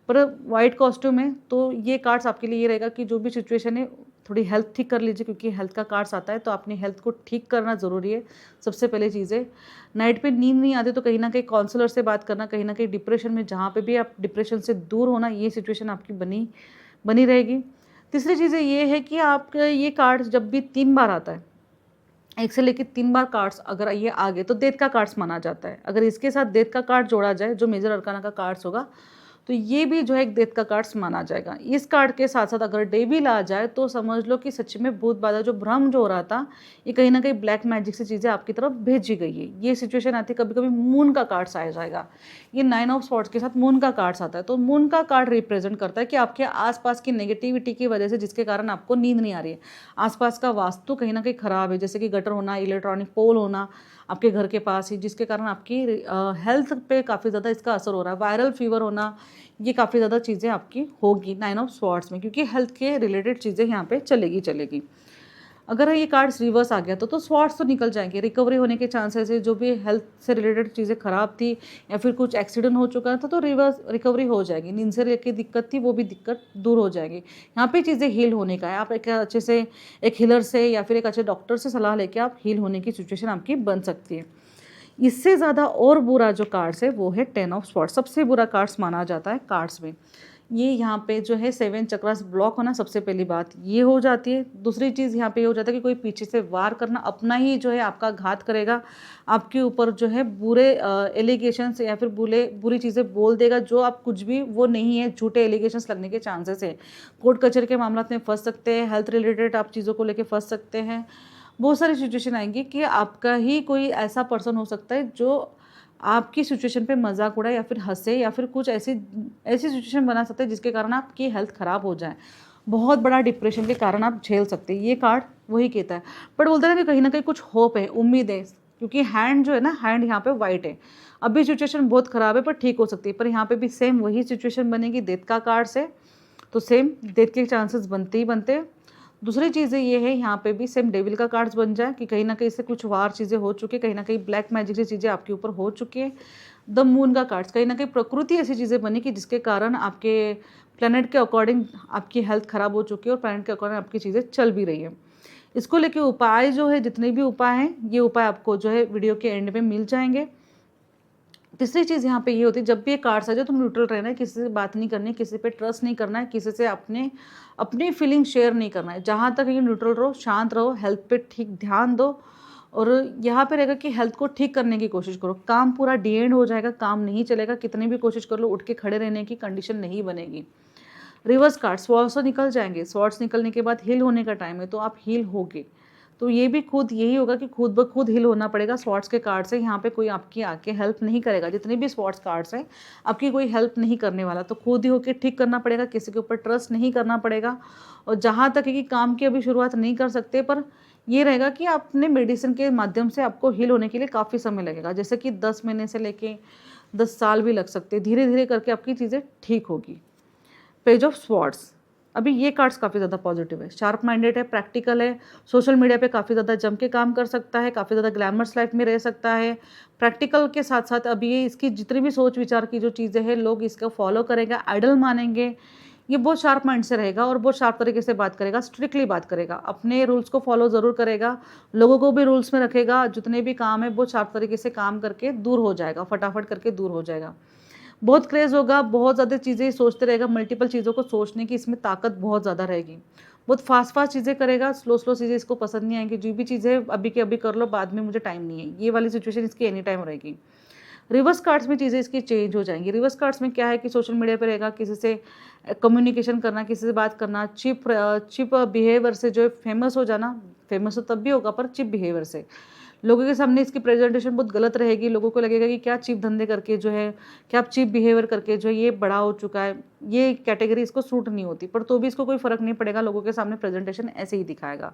पर व्हाइट कॉस्ट्यूम है तो ये कार्ड्स आपके लिए ये रहेगा कि जो भी सिचुएशन है थोड़ी हेल्थ ठीक कर लीजिए, क्योंकि हेल्थ का कार्ड्स आता है तो अपनी हेल्थ को ठीक करना ज़रूरी है, सबसे पहले चीज़ है। नाइट पे नींद नहीं आती तो कहीं न कहीं काउंसलर से बात करना, कहीं न कहीं डिप्रेशन में जहाँ पे भी आप डिप्रेशन से दूर होना, ये सिचुएशन आपकी बनी बनी रहेगी। तीसरी चीज़ें ये है कि आपका ये कार्ड्स जब भी 3 बार आता है, 1 से लेके 3 बार कार्ड्स अगर ये आ गए तो डेथ का कार्ड्स माना जाता है। अगर इसके साथ डेथ का कार्ड जोड़ा जाए जो मेजर अरकाना का कार्ड्स होगा, तो ये भी जो है एक डेथ का कार्ड्स माना जाएगा। इस कार्ड के साथ-साथ अगर डेविल आ जाए तो समझ लो कि सच में भूत बाधा जो भ्रम जो हो रहा था, ये कहीं न कहीं ब्लैक मैजिक से चीज़ें आपकी तरफ भेजी गई है। ये सिचुएशन आती है, कभी-कभी मून का कार्ड्स आ जाएगा। ये 9 ऑफ स्वॉर्ड्स के साथ मून का कार्ड्स आता है। तो मून का कार्ड रिप्रेजेंट करता है कि आपके आस-पास की नेगेटिविटी की वजह से जिसके कारण आपको नींद नहीं आ रही है। आस-पास का वास्तु कहीं न कहीं खराब है, जैसे कि गटर होना, इलेक्ट्रॉनिक पोल होना आपके घर के पास ही, जिसके कारण आपकी हेल्थ पे काफ़ी ज़्यादा इसका असर हो रहा है। वायरल फीवर होना, ये काफ़ी ज़्यादा चीज़ें आपकी होगी 9 ऑफ स्वॉर्ड्स में, क्योंकि हेल्थ के रिलेटेड चीज़ें यहाँ पे चलेगी। अगर ये कार्ड्स रिवर्स आ गया तो स्वॉर्ड्स तो निकल जाएँगे, रिकवरी होने के चांसेस है, जो भी हेल्थ से रिलेटेड चीज़ें खराब थी या फिर कुछ एक्सीडेंट हो चुका था तो रिवर्स रिकवरी हो जाएगी। नींद से लेके दिक्कत थी वो भी दिक्कत दूर हो जाएगी। यहाँ पे चीज़ें हील होने का है, आप एक अच्छे से एक हीलर से या फिर एक अच्छे डॉक्टर से सलाह लेके आप हील होने की सिचुएशन आपकी बन सकती है। इससे ज़्यादा और बुरा जो कार्ड्स है वो है 10 ऑफ स्वॉर्ड्स, सबसे बुरा कार्ड्स माना जाता है कार्ड्स में। ये यहाँ पे जो है 7 चक्रास ब्लॉक होना, सबसे पहली बात ये हो जाती है। दूसरी चीज़ यहाँ पे ये हो जाता है कि कोई पीछे से वार करना, अपना ही जो है आपका घात करेगा, आपके ऊपर जो है बुरे एलिगेशंस या फिर बुरी चीज़ें बोल देगा, जो आप कुछ भी वो नहीं है, झूठे एलिगेशंस लगने के चांसेस है। कोर्ट कचहरी के मामला में फँस सकते हैं, हेल्थ रिलेटेड आप चीज़ों को लेके फँस सकते हैं। बहुत सारी सिचुएशन आएँगी कि आपका ही कोई ऐसा पर्सन हो सकता है जो आपकी सिचुएशन पे मज़ाक उड़ाए या फिर हँसे या फिर कुछ ऐसी ऐसी सिचुएशन बना सकते हैं जिसके कारण आपकी हेल्थ ख़राब हो जाए। बहुत बड़ा डिप्रेशन के कारण आप झेल सकते हैं। ये कार्ड वही कहता है। बट बोलते हैं ना कि कहीं न कहीं कुछ होप है, उम्मीद है, क्योंकि हैंड जो है ना, हैंड यहाँ पे व्हाइट है। अभी सिचुएशन बहुत ख़राब है पर ठीक हो सकती है। पर यहाँ पे भी सेम वही सिचुएशन बनेगी, डेथ का कार्ड से, तो सेम डेथ के चांसेस बनते ही बनते हैं। दूसरी चीज़ें ये है, यहाँ पे भी सेम डेविल का कार्ड्स बन जाए कि कहीं न कहीं इससे कुछ वार चीज़ें हो चुकी है, कहीं न कहीं ब्लैक मैजिक से चीज़ें आपके ऊपर हो चुकी है। द मून का कार्ड्स, कहीं न कहीं प्रकृति ऐसी चीज़ें बनी कि जिसके कारण आपके प्लैनेट के अकॉर्डिंग आपकी हेल्थ ख़राब हो चुकी है और प्लैनेट के अकॉर्डिंग आपकी चीज़ें चल भी रही हैं। इसको लेके उपाय जो है, जितने भी उपाय हैं, ये उपाय आपको जो है वीडियो के एंड में मिल जाएँगे। तीसरी चीज़ यहाँ पे ये होती है, जब भी ये कार्ड्स आ जाए तो न्यूट्रल रहना है, किसी से बात नहीं करनी है, किसी पे ट्रस्ट नहीं करना है, किसी से अपनी फीलिंग शेयर नहीं करना है। जहाँ तक ये न्यूट्रल रहो, शांत रहो, हेल्थ पे ठीक ध्यान दो और यहाँ पे रहेगा कि हेल्थ को ठीक करने की कोशिश करो। काम पूरा डी एंड हो जाएगा, काम नहीं चलेगा, कितनी भी कोशिश कर लो उठ के खड़े रहने की कंडीशन नहीं बनेगी। रिवर्स कार्ड स्वॉर्ड्स तो निकल जाएंगे, स्वॉर्ड्स निकलने के बाद हील होने का टाइम है तो आप हील होगे। तो ये भी खुद यही होगा कि खुद ब खुद हील होना पड़ेगा स्वॉर्ड्स के कार्ड से। यहाँ पे कोई आपकी आके हेल्प नहीं करेगा, जितने भी स्वॉर्ड्स कार्ड्स हैं आपकी कोई हेल्प नहीं करने वाला, तो खुद ही होके ठीक करना पड़ेगा, किसी के ऊपर ट्रस्ट नहीं करना पड़ेगा। और जहाँ तक है कि काम की अभी शुरुआत नहीं कर सकते, पर ये रहेगा कि अपने मेडिसिन के माध्यम से आपको हील होने के लिए काफ़ी समय लगेगा, जैसे कि 10 महीने से लेके 10 साल भी लग सकते हैं। धीरे धीरे करके आपकी चीज़ें ठीक होगी। पेज ऑफ स्वॉर्ड्स, अभी ये कार्ड्स काफ़ी ज़्यादा पॉजिटिव है, शार्प माइंडेड है, प्रैक्टिकल है, सोशल मीडिया पे काफ़ी ज़्यादा जम के काम कर सकता है, काफ़ी ज़्यादा ग्लैमरस लाइफ में रह सकता है। प्रैक्टिकल के साथ साथ अभी ये इसकी जितनी भी सोच विचार की जो चीज़ें हैं, लोग इसको फॉलो करेंगे, आइडल मानेंगे। ये बहुत शार्प माइंड से रहेगा और बहुत शार्प तरीके से बात करेगा, स्ट्रिक्टली बात करेगा, अपने रूल्स को फॉलो ज़रूर करेगा, लोगों को भी रूल्स में रखेगा। जितने भी काम है बहुत शार्प तरीके से काम करके दूर हो जाएगा, फटाफट करके दूर हो जाएगा। बहुत क्रेज़ होगा, बहुत ज़्यादा चीज़ें सोचते रहेगा, मल्टीपल चीज़ों को सोचने की इसमें ताकत बहुत ज़्यादा रहेगी। बहुत फ़ास्ट चीज़ें करेगा, स्लो चीज़ें इसको पसंद नहीं आएँगी। जो भी चीज़ें अभी की अभी कर लो, बाद में मुझे टाइम नहीं है, ये वाली सिचुएशन इसकी एनी टाइम रहेगी। रिवर्स कार्ड्स में चीज़ें इसकी चेंज हो जाएंगी। रिवर्स कार्ड्स में क्या है कि सोशल मीडिया पे रहेगा, किसी से कम्युनिकेशन करना, किसी से बात करना, चिप बिहेवियर से जो है फेमस हो जाना। फेमस तो तब भी होगा पर चिप बिहेवियर से लोगों के सामने इसकी प्रेजेंटेशन बहुत गलत रहेगी। लोगों को लगेगा कि क्या चीप धंधे करके जो है, क्या चीप बिहेवियर करके जो है ये बड़ा हो चुका है, ये कैटेगरी इसको सूट नहीं होती। पर तो भी इसको कोई फ़र्क नहीं पड़ेगा, लोगों के सामने प्रेजेंटेशन ऐसे ही दिखाएगा।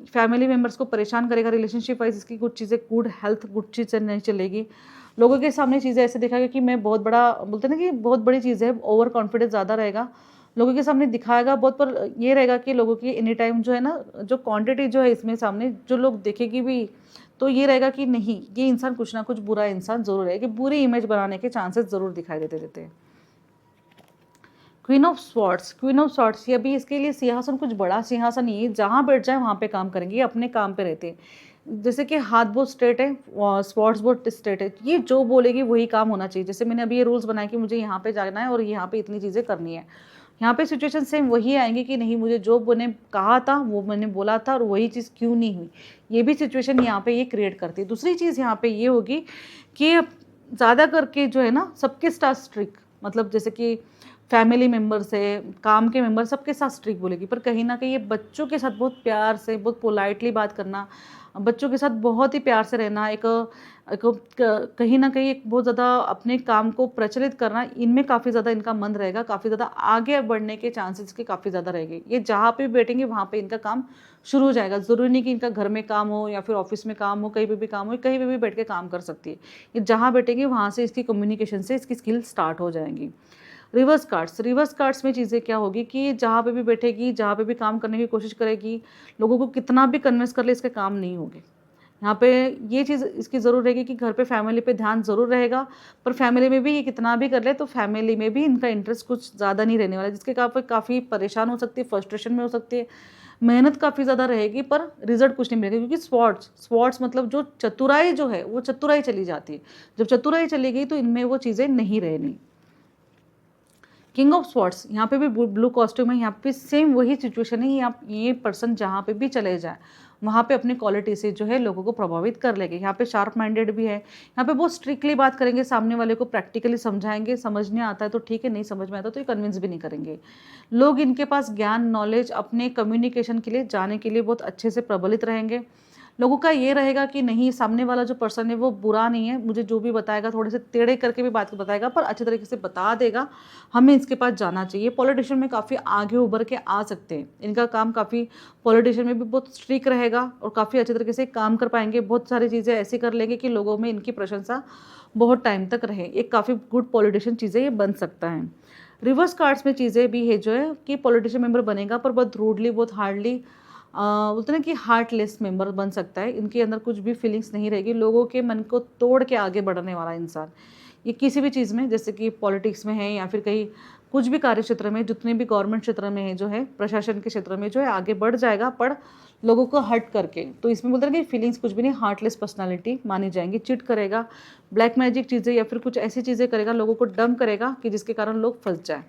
फैमिली मेम्बर्स को परेशान करेगा। रिलेशनशिप वाइज इसकी कुछ चीज़ें, गुड हेल्थ गुड चीज़ से नहीं चलेगी। लोगों के सामने चीज़ें ऐसे दिखाएगा कि मैं बहुत बड़ा, बोलते हैं ना कि बहुत बड़ी चीज़ है, ओवर कॉन्फिडेंस ज़्यादा रहेगा। लोगों के सामने दिखाएगा बहुत, पर ये रहेगा कि लोगों की एनी टाइम जो है ना, जो क्वांटिटी जो है इसमें सामने जो लोग देखेगी भी, तो ये रहेगा कि नहीं, ये इंसान कुछ ना कुछ बुरा इंसान ज़रूर है, कि बुरी इमेज बनाने के चांसेस ज़रूर दिखाई देते रहते हैं। Queen of swords, queen of swords ये अभी इसके लिए सिंहासन कुछ बड़ा सिंहासन नहीं है, जहाँ बैठ जाए वहाँ पे काम करेंगे, ये अपने काम पे रहते हैं। जैसे कि हाथ बहुत स्ट्रेट है, स्वॉर्ड्स बहुत स्ट्रेट है, ये जो बोलेगी वही काम होना चाहिए। जैसे मैंने अभी ये रूल्स बनाए कि मुझे यहाँ पे जाना है और यहाँ पे इतनी चीज़ें करनी है, यहाँ पे सिचुएशन सेम वही आएंगे कि नहीं, मुझे जो मैंने कहा था वो मैंने बोला था और वही चीज़ क्यों नहीं हुई, ये भी सिचुएशन यहाँ पे ये क्रिएट करती है। दूसरी चीज़ यहाँ पे ये होगी कि ज़्यादा करके जो है ना, सबके साथ स्ट्रिक्ट, मतलब जैसे कि फैमिली मेम्बर्स है, काम के मेम्बर, सबके साथ स्ट्रिक्ट बोलेगी। पर कहीं ना कहीं ये बच्चों के साथ बहुत प्यार से, बहुत पोलाइटली बात करना, बच्चों के साथ बहुत ही प्यार से रहना, कहीं ना कहीं एक बहुत ज़्यादा अपने काम को प्रचलित करना, इनमें काफ़ी ज़्यादा इनका मन रहेगा। काफ़ी ज़्यादा आगे बढ़ने के चांसेस के काफ़ी ज़्यादा रहेंगे। ये जहाँ पे बैठेंगे वहाँ पे इनका काम शुरू हो जाएगा। ज़रूरी नहीं कि इनका घर में काम हो या फिर ऑफिस में काम हो, कहीं पे भी काम हो, कहीं पे भी बैठ के काम कर सकती है। ये जहाँ बैठेंगे वहाँ से इसकी कम्युनिकेशन से इसकी स्किल स्टार्ट हो जाएंगी। रिवर्स कार्ड्स, रिवर्स कार्ड्स में चीज़ें क्या होगी कि जहाँ पे भी बैठेगी, जहाँ पे भी काम करने की कोशिश करेगी, लोगों को कितना भी कन्विंस कर ले, इसके काम नहीं होंगे। यहाँ पे ये चीज़ इसकी ज़रूर रहेगी कि घर पे फैमिली पे ध्यान ज़रूर रहेगा, पर फैमिली में भी ये कितना भी कर ले तो फैमिली में भी इनका इंटरेस्ट कुछ ज़्यादा नहीं रहने वाला, जिसके काफ़ी परेशान हो सकती है, फ्रस्ट्रेशन में हो सकती है, मेहनत काफ़ी ज़्यादा रहेगी पर रिजल्ट कुछ नहीं मिलेगा। क्योंकि स्वॉर्ड्स मतलब जो चतुराई जो है वो चतुराई चली जाती है। जब चतुराई चली गई तो इनमें वो चीज़ें नहीं रहनी। किंग ऑफ स्वॉर्ड्स, यहाँ पे भी ब्लू कॉस्ट्यूम है, यहाँ पे सेम वही सिचुएशन है। ये पर्सन जहाँ पे भी चले जाए वहाँ पे अपनी क्वालिटी से जो है लोगों को प्रभावित कर लेंगे। यहाँ पे शार्प माइंडेड भी है, यहाँ पे बहुत स्ट्रिक्टली बात करेंगे, सामने वाले को प्रैक्टिकली समझाएंगे, समझने आता है तो ठीक है, नहीं समझ में आता तो ये कन्विंस भी नहीं करेंगे। लोग इनके पास ज्ञान नॉलेज अपने कम्युनिकेशन के लिए जाने के लिए बहुत अच्छे से प्रबलित रहेंगे। लोगों का ये रहेगा कि नहीं, सामने वाला जो पर्सन है वो बुरा नहीं है, मुझे जो भी बताएगा थोड़े से टेढ़े करके भी बात बताएगा पर अच्छे तरीके से बता देगा, हमें इसके पास जाना चाहिए। पॉलिटिशियन में काफ़ी आगे उभर के आ सकते हैं, इनका काम काफ़ी पॉलिटिशियन में भी बहुत स्ट्रिक रहेगा और काफ़ी अच्छे तरीके से काम कर पाएंगे। बहुत सारी चीज़ें ऐसी कर लेंगे कि लोगों में इनकी प्रशंसा बहुत टाइम तक रहे। एक काफ़ी गुड पॉलिटिशियन चीज़ें ये बन सकता है। रिवर्स कार्ड्स में चीज़ें भी है जो है कि पॉलिटिशियन मेंबर बनेगा पर बहुत रूडली, बहुत हार्डली, बोलते हैं ना कि हार्टलेस मेंबर बन सकता है। इनके अंदर कुछ भी फीलिंग्स नहीं रहेगी, लोगों के मन को तोड़ के आगे बढ़ने वाला इंसान। ये किसी भी चीज़ में, जैसे कि पॉलिटिक्स में है या फिर कहीं कुछ भी कार्य क्षेत्र में, जितने भी गवर्नमेंट क्षेत्र में है जो है, प्रशासन के क्षेत्र में जो है आगे बढ़ जाएगा पर लोगों को हर्ट करके। तो इसमें बोलते हैं कि फीलिंग्स कुछ भी नहीं, हार्टलेस पर्सनालिटी मानी जाएंगी। चिट करेगा, ब्लैक मैजिक चीज़ें या फिर कुछ ऐसी चीज़ें करेगा, लोगों को डम करेगा कि जिसके कारण लोग फंस जाए।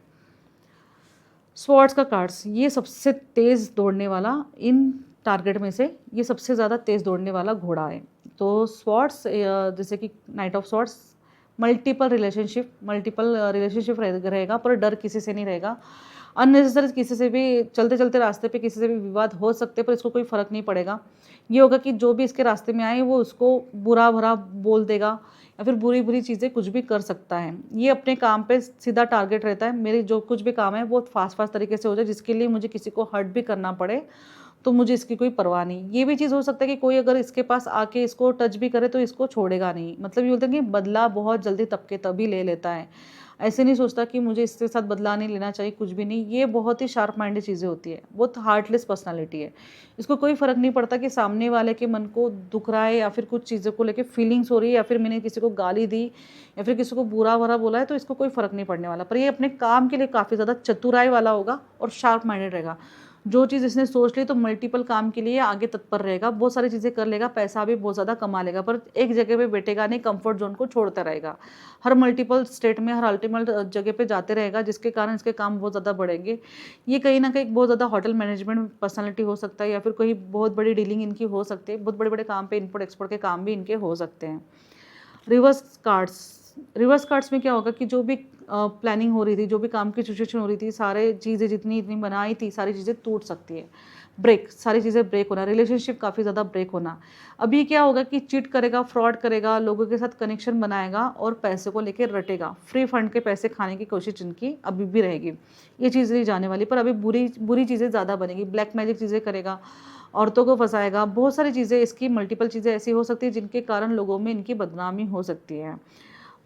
स्वॉर्ड्स का कार्ड्स, ये सबसे तेज़ दौड़ने वाला इन टारगेट में से, ये सबसे ज़्यादा तेज़ दौड़ने वाला घोड़ा है। तो स्वॉर्ड्स जैसे कि night of swords, multiple relationship रहेगा पर डर किसी से नहीं रहेगा। अननेसेसरी किसी से भी चलते चलते रास्ते पे किसी से भी विवाद हो सकते पर इसको कोई फ़र्क नहीं पड़ेगा। ये होगा कि जो भी इसके रास्ते में आए वो उसको बुरा भरा बोल देगा या फिर बुरी बुरी चीज़ें कुछ भी कर सकता है। ये अपने काम पे सीधा टारगेट रहता है, मेरे जो कुछ भी काम है वो फास्ट तरीके से हो जाए, जिसके लिए मुझे किसी को हर्ट भी करना पड़े तो मुझे इसकी कोई परवाह नहीं। ये भी चीज़ हो सकता है कि कोई अगर इसके पास आके इसको टच भी करे तो इसको छोड़ेगा नहीं। मतलब ये बोलते हैं कि बदला बहुत जल्दी तभी ले लेता है, ऐसे नहीं सोचता कि मुझे इसके साथ बदला नहीं लेना चाहिए, कुछ भी नहीं। ये बहुत ही शार्प माइंडेड चीज़ें होती है, बहुत हार्टलेस पर्सनालिटी है। इसको कोई फ़र्क नहीं पड़ता कि सामने वाले के मन को दुख रहा है या फिर कुछ चीज़ों को लेके फीलिंग्स हो रही है या फिर मैंने किसी को गाली दी या फिर किसी को बुरा भरा बोला है, तो इसको कोई फ़र्क नहीं पड़ने वाला। पर ये अपने काम के लिए काफ़ी ज़्यादा चतुराई वाला होगा और शार्प माइंडेड रहेगा। जो चीज़ इसने सोच ली तो मल्टीपल काम के लिए आगे तत्पर रहेगा, बहुत सारी चीज़ें कर लेगा, पैसा भी बहुत ज़्यादा कमा लेगा पर एक जगह पे बैठेगा नहीं, कंफर्ट जोन को छोड़ता रहेगा। हर मल्टीपल स्टेट में, हर अल्टीमेट जगह पे जाते रहेगा, जिसके कारण इसके काम बहुत ज़्यादा बढ़ेंगे। ये कहीं ना कहीं बहुत ज़्यादा होटल मैनेजमेंट पर्सनैलिटी हो सकता है या फिर कोई बहुत बड़ी डीलिंग इनकी हो सकती है, बहुत बड़े बड़े काम पे, इम्पोर्ट एक्सपोर्ट के काम भी इनके हो सकते हैं। रिवर्स कार्ड्स में क्या होगा कि जो भी प्लानिंग हो रही थी, जो भी काम की सिचुएशन हो रही थी, सारे चीज़ें जितनी इतनी बनाई थी, सारी चीज़ें टूट सकती है। सारी चीज़ें ब्रेक होना, रिलेशनशिप काफ़ी ज़्यादा ब्रेक होना। अभी क्या होगा कि चीट करेगा, फ्रॉड करेगा, लोगों के साथ कनेक्शन बनाएगा और पैसे को लेके रटेगा। फ्री फंड के पैसे खाने की कोशिश इनकी अभी भी रहेगी। ये चीज़ नहीं जाने वाली, पर अभी बुरी बुरी चीज़ें ज़्यादा बनेगी। ब्लैक मैजिक चीज़ें करेगा, औरतों को फंसाएगा, बहुत सारी चीज़ें, इसकी मल्टीपल चीज़ें ऐसी हो सकती है जिनके कारण लोगों में इनकी बदनामी हो सकती है।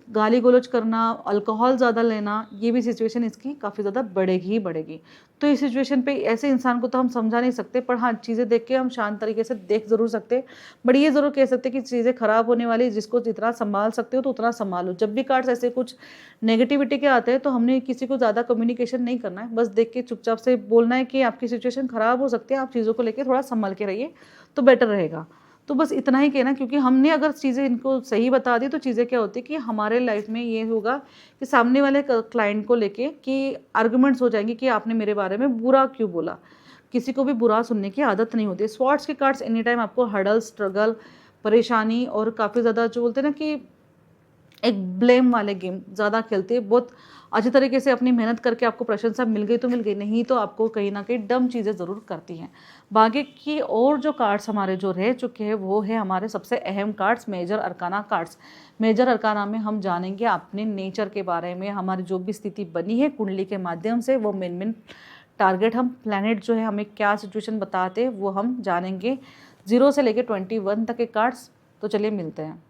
गाली गलौज करना, अल्कोहल ज़्यादा लेना, ये भी सिचुएशन इसकी काफ़ी ज़्यादा बढ़ेगी ही बढ़ेगी। तो इस सिचुएशन पे ऐसे इंसान को तो हम समझा नहीं सकते, पर हाँ, चीज़ें देख के हम शांत तरीके से देख ज़रूर सकते हैं। बट ये ज़रूर कह सकते हैं कि चीज़ें ख़राब होने वाली है, जिसको जितना सँभाल सकते हो तो उतना सँभालो। जब भी कार्ड्स ऐसे कुछ नेगेटिविटी के आते हैं तो हमने किसी को ज़्यादा कम्युनिकेशन नहीं करना है, बस देख के चुपचाप से बोलना है कि आपकी सिचुएशन ख़राब हो सकती है, आप चीज़ों को लेके थोड़ा सँभल के रहिए, तो बेटर रहेगा। तो बस इतना ही कहना, क्योंकि हमने अगर चीज़ें इनको सही बता दी तो चीज़ें क्या होती है कि हमारे लाइफ में ये होगा कि सामने वाले क्लाइंट को लेके कि आर्गुमेंट्स हो जाएंगे कि आपने मेरे बारे में बुरा क्यों बोला। किसी को भी बुरा सुनने की आदत नहीं होती। स्वॉर्ड्स के कार्ड्स एनी टाइम आपको हर्डल, स्ट्रगल, परेशानी और काफ़ी ज़्यादा जो बोलते हैं ना कि एक ब्लेम वाले गेम ज़्यादा खेलती है। बहुत अच्छी तरीके से अपनी मेहनत करके आपको प्रशंसा मिल गई तो मिल गई, नहीं तो आपको कहीं न कहीं डम चीज़ें ज़रूर करती हैं। बाकी की और जो कार्ड्स हमारे जो रह चुके हैं वो है हमारे सबसे अहम cards, major arcana cards. Major arcana में हम जानेंगे अपने नेचर के बारे में, हमारी जो भी स्थिति बनी है कुंडली के माध्यम से, वो मेन टारगेट, हम प्लैनेट जो है हमें क्या सिचुएशन बताते हैं वो हम जानेंगे। 0 से लेके 21 तक के कार्ड्स। तो चलिए मिलते हैं।